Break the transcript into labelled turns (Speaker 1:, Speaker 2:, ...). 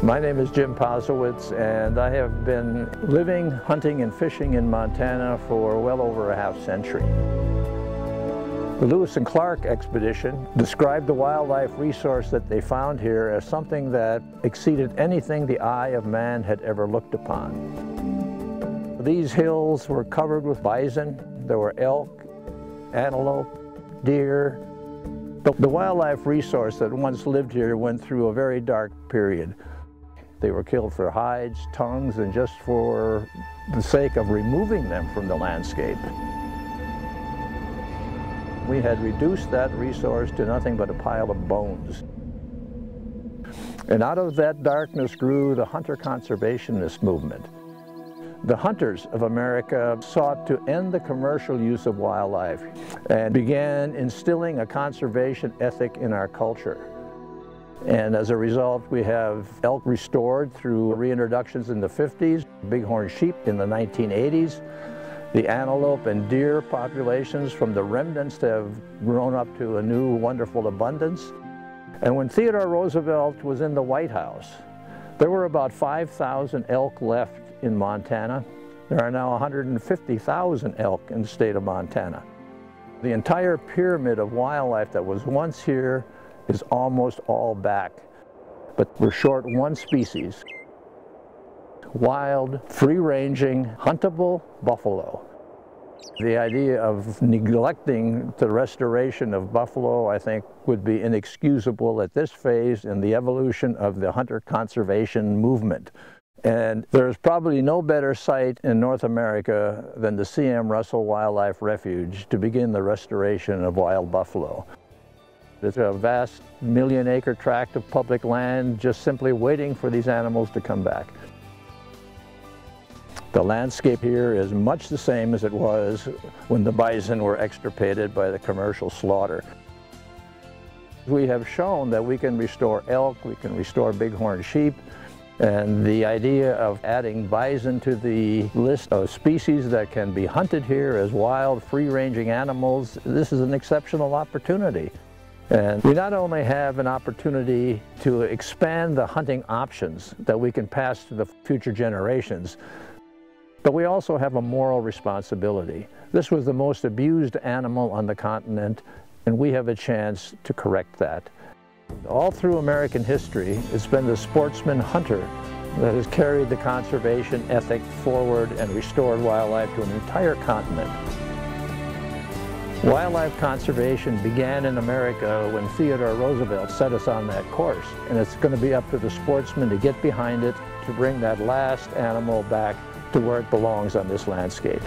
Speaker 1: My name is Jim Posewitz, and I have been living, hunting, and fishing in Montana for well over a half-century. The Lewis and Clark expedition described the wildlife resource that they found here as something that exceeded anything the eye of man had ever looked upon. These hills were covered with bison. There were elk, antelope, deer. The wildlife resource that once lived here went through a very dark period. They were killed for hides, tongues, and just for the sake of removing them from the landscape. We had reduced that resource to nothing but a pile of bones. And out of that darkness grew the hunter-conservationist movement. The hunters of America sought to end the commercial use of wildlife and began instilling a conservation ethic in our culture. And as a result, we have elk restored through reintroductions in the 50s, bighorn sheep in the 1980s. The antelope and deer populations from the remnants have grown up to a new wonderful abundance. And when Theodore Roosevelt was in the White House, there were about 5,000 elk left in Montana. There are now 150,000 elk in the state of Montana. The entire pyramid of wildlife that was once here is almost all back, but we're short one species: wild, free-ranging, huntable buffalo. The idea of neglecting the restoration of buffalo, I think, would be inexcusable at this phase in the evolution of the hunter-conservation movement. And there's probably no better site in North America than the C.M. Russell Wildlife Refuge to begin the restoration of wild buffalo. It's a vast million-acre tract of public land just simply waiting for these animals to come back. The landscape here is much the same as it was when the bison were extirpated by the commercial slaughter. We have shown that we can restore elk, we can restore bighorn sheep, and the idea of adding bison to the list of species that can be hunted here as wild, free-ranging animals, this is an exceptional opportunity. And we not only have an opportunity to expand the hunting options that we can pass to the future generations, but we also have a moral responsibility. This was the most abused animal on the continent, and we have a chance to correct that. All through American history, it's been the sportsman-hunter that has carried the conservation ethic forward and restored wildlife to an entire continent. Wildlife conservation began in America when Theodore Roosevelt set us on that course, and it's going to be up to the sportsmen to get behind it, to bring that last animal back to where it belongs on this landscape.